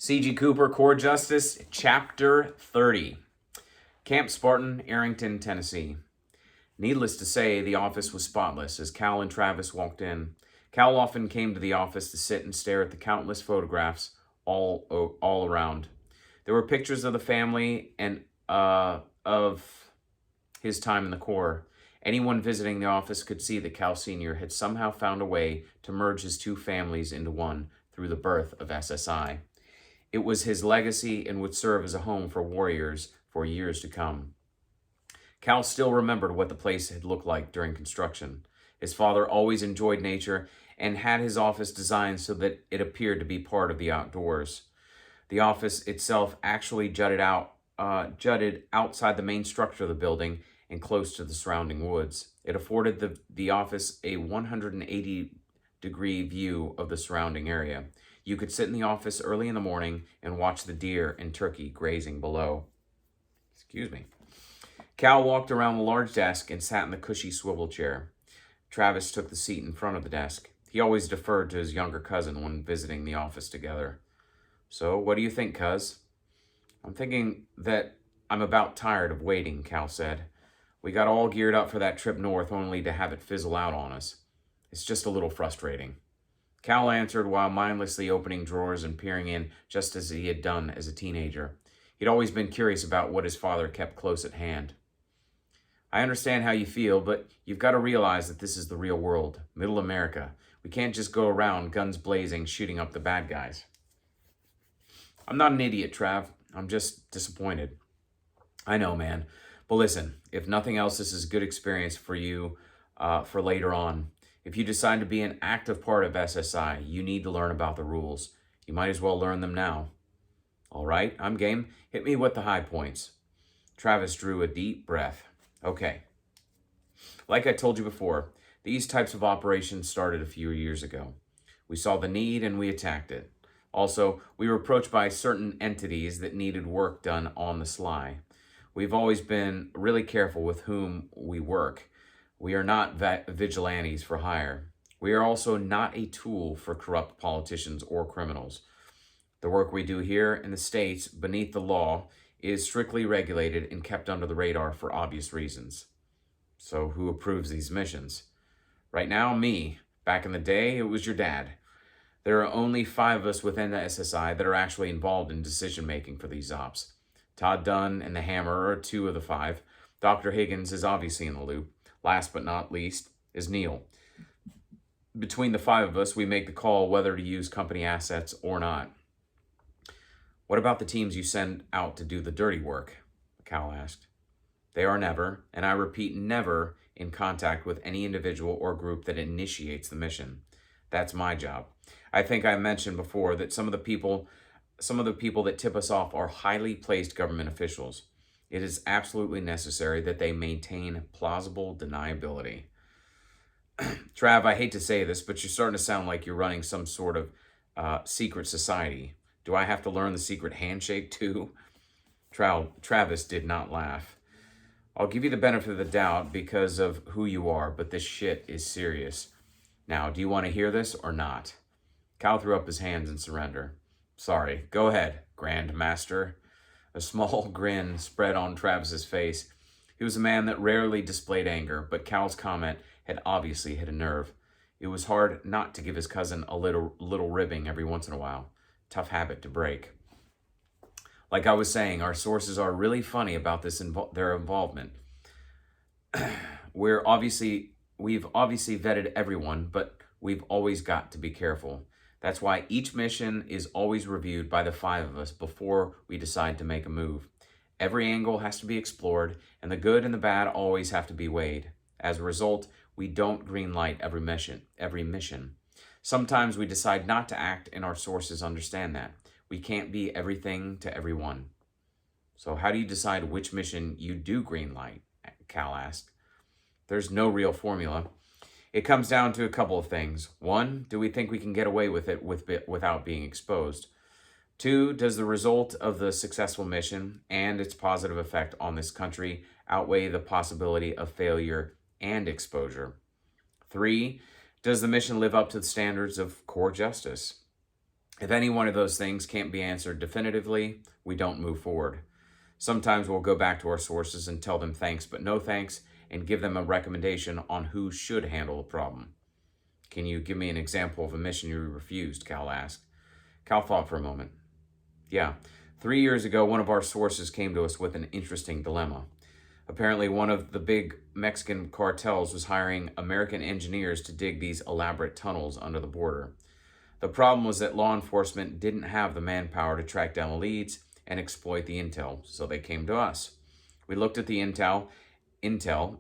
C.G. Cooper, Core Justice, Chapter 30. Camp Spartan, Arrington, Tennessee. Needless to say, the office was spotless as Cal and Travis walked in. Cal often came to the office to sit and stare at the countless photographs all around. There were pictures of the family and of his time in the Corps. Anyone visiting the office could see that Cal Sr. had somehow found a way to merge his two families into one through the birth of SSI. It was his legacy and would serve as a home for warriors for years to come. Cal still remembered what the place had looked like during construction. His father always enjoyed nature and had his office designed so that it appeared to be part of the outdoors. The office itself actually jutted outside the main structure of the building and close to the surrounding woods. It afforded the office a 180-degree view of the surrounding area. You could sit in the office early in the morning and watch the deer and turkey grazing below. Cal walked around the large desk and sat in the cushy swivel chair. Travis took the seat in front of the desk. He always deferred to his younger cousin when visiting the office together. "So, what do you think, cuz?" "I'm thinking that I'm about tired of waiting," Cal said. "We got all geared up for that trip north only to have it fizzle out on us. It's just a little frustrating." Cal answered while mindlessly opening drawers and peering in just as he had done as a teenager. He'd always been curious about what his father kept close at hand. "I understand how you feel, but you've got to realize that this is the real world, middle America. We can't just go around guns blazing shooting up the bad guys." "I'm not an idiot, Trav. I'm just disappointed." "I know, man. But listen, if nothing else, this is a good experience for you for later on. If you decide to be an active part of SSI, you need to learn about the rules. You might as well learn them now." "All right, I'm game. Hit me with the high points." Travis drew a deep breath. "Okay. Like I told you before, these types of operations started a few years ago. We saw the need and we attacked it. Also, we were approached by certain entities that needed work done on the sly. We've always been really careful with whom we work. We are not vigilantes for hire. We are also not a tool for corrupt politicians or criminals. The work we do here in the States beneath the law is strictly regulated and kept under the radar for obvious reasons." "So who approves these missions?" "Right now, me. Back in the day, it was your dad. There are only 5 of us within the SSI that are actually involved in decision-making for these ops. Todd Dunn and the Hammer are 2 of the 5. Dr. Higgins is obviously in the loop. Last but not least is Neil. Between the 5 of us, we make the call whether to use company assets or not." "What about the teams you send out to do the dirty work?" Cal asked. "They are never, and I repeat never, in contact with any individual or group that initiates the mission. That's my job. I think I mentioned before that some of the people that tip us off are highly placed government officials. It is absolutely necessary that they maintain plausible deniability." "Trav, I hate to say this, but you're starting to sound like you're running some sort of secret society. Do I have to learn the secret handshake too?" Travis did not laugh. "I'll give you the benefit of the doubt because of who you are, but this shit is serious. Now, do you want to hear this or not?" Cal threw up his hands in surrender. "Sorry, go ahead, Grand Master." A small grin spread on Travis's face. He was a man that rarely displayed anger, but Cal's comment had obviously hit a nerve. It was hard not to give his cousin a little ribbing every once in a while. Tough habit to break. "Like I was saying, our sources are really funny about their involvement. We've obviously vetted everyone, but we've always got to be careful. That's why each mission is always reviewed by the 5 of us before we decide to make a move. Every angle has to be explored, and the good and the bad always have to be weighed. As a result, we don't greenlight every mission. Sometimes we decide not to act, and our sources understand that. We can't be everything to everyone." "So how do you decide which mission you do greenlight?" Cal asked. "There's no real formula. It comes down to a couple of things. 1, do we think we can get away with it without being exposed? 2, does the result of the successful mission and its positive effect on this country outweigh the possibility of failure and exposure? 3, does the mission live up to the standards of core justice? If any one of those things can't be answered definitively, we don't move forward. Sometimes we'll go back to our sources and tell them thanks but no thanks and give them a recommendation on who should handle the problem. Can you give me an example of a mission you refused? Cal asked. Cal thought for a moment. Yeah, 3 years ago, one of our sources came to us with an interesting dilemma. Apparently, one of the big Mexican cartels was hiring American engineers to dig these elaborate tunnels under the border. The problem was that law enforcement didn't have the manpower to track down the leads and exploit the intel, so they came to us. We looked at the intel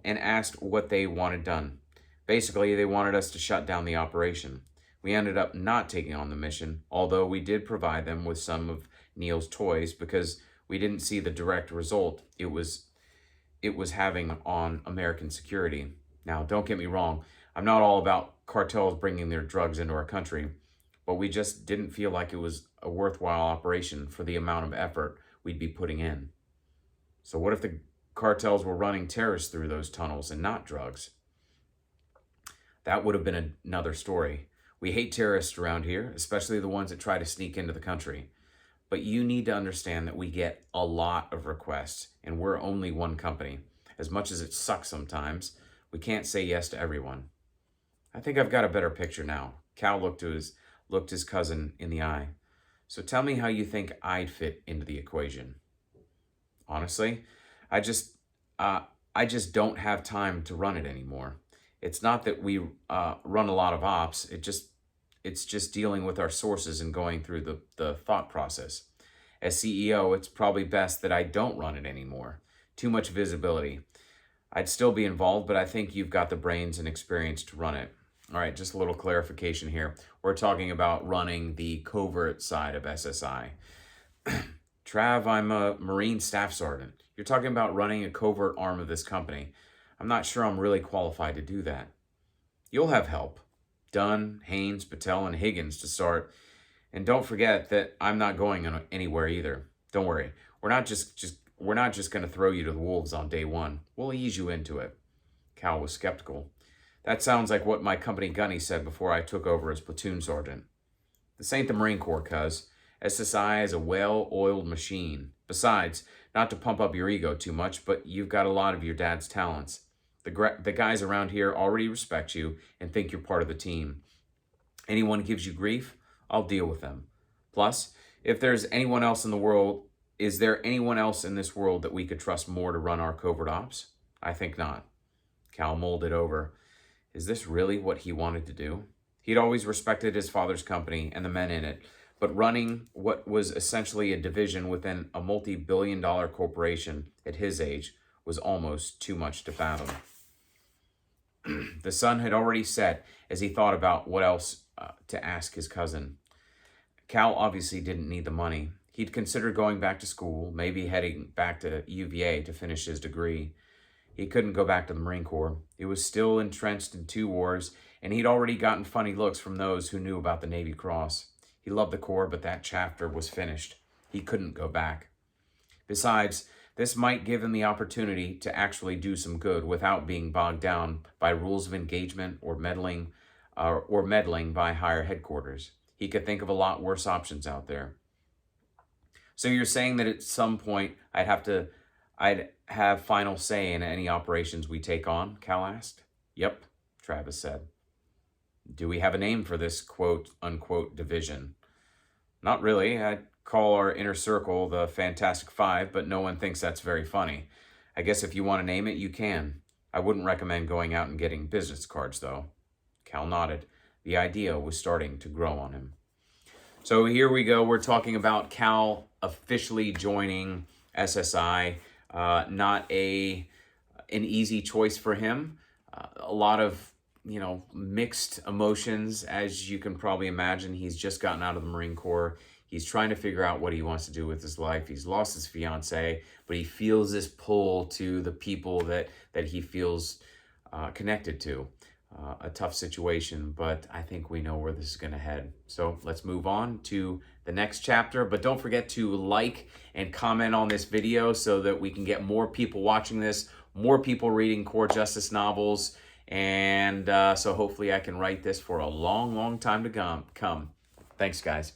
and asked what they wanted done. Basically, they wanted us to shut down the operation. We ended up not taking on the mission, although we did provide them with some of Neil's toys because we didn't see the direct result it was having on American security. Now, don't get me wrong, I'm not all about cartels bringing their drugs into our country, but we just didn't feel like it was a worthwhile operation for the amount of effort we'd be putting in. So what if the cartels were running terrorists through those tunnels and not drugs? That would have been another story. We hate terrorists around here, especially the ones that try to sneak into the country. But you need to understand that we get a lot of requests, and we're only one company. As much as it sucks sometimes, we can't say yes to everyone. I think I've got a better picture now. Cal looked his cousin in the eye. So tell me how you think I'd fit into the equation. Honestly, I just don't have time to run it anymore. It's not that we run a lot of ops. It's just dealing with our sources and going through the thought process. As CEO, it's probably best that I don't run it anymore. Too much visibility. I'd still be involved, but I think you've got the brains and experience to run it. All right, just a little clarification here. We're talking about running the covert side of SSI. Trav, I'm a Marine Staff Sergeant. You're talking about running a covert arm of this company. I'm not sure I'm really qualified to do that. You'll have help. Dunn, Haynes, Patel, and Higgins to start. And don't forget that I'm not going anywhere either. Don't worry. We're not just going to throw you to the wolves on day one. We'll ease you into it. Cal was skeptical. That sounds like what my company gunny said before I took over as platoon sergeant. This ain't the Marine Corps, cuz. SSI is a well-oiled machine. Besides, not to pump up your ego too much, but you've got a lot of your dad's talents. The guys around here already respect you and think you're part of the team. Anyone gives you grief, I'll deal with them. Plus, if there's anyone else in the world, is there anyone else in this world that we could trust more to run our covert ops? I think not. Cal mulled it over. Is this really what he wanted to do? He'd always respected his father's company and the men in it, but running what was essentially a division within a multi-billion-dollar corporation at his age was almost too much to fathom. The sun had already set as he thought about what else to ask his cousin. Cal obviously didn't need the money. He'd considered going back to school, maybe heading back to UVA to finish his degree. He couldn't go back to the Marine Corps. He was still entrenched in 2 wars, and he'd already gotten funny looks from those who knew about the Navy Cross. He loved the Corps, but that chapter was finished. He couldn't go back. Besides, this might give him the opportunity to actually do some good without being bogged down by rules of engagement or meddling by higher headquarters. He could think of a lot worse options out there. So you're saying that at some point I'd have final say in any operations we take on? Cal asked. Yep, Travis said. Do we have a name for this quote-unquote division? Not really. I'd call our inner circle the Fantastic Five, but no one thinks that's very funny. I guess if you want to name it, you can. I wouldn't recommend going out and getting business cards, though. Cal nodded. The idea was starting to grow on him. So here we go. We're talking about Cal officially joining SSI. Not an easy choice for him. A lot of mixed emotions, as you can probably imagine. He's just gotten out of the Marine Corps. He's trying to figure out what he wants to do with his life. He's lost his fiance, but he feels this pull to the people that he feels connected to. A tough situation, but I think we know where this is going to head. So let's move on to the next chapter. But don't forget to like and comment on this video so that we can get more people watching this, more people reading Corps Justice novels. And so hopefully I can write this for a long, long time to come. Thanks, guys.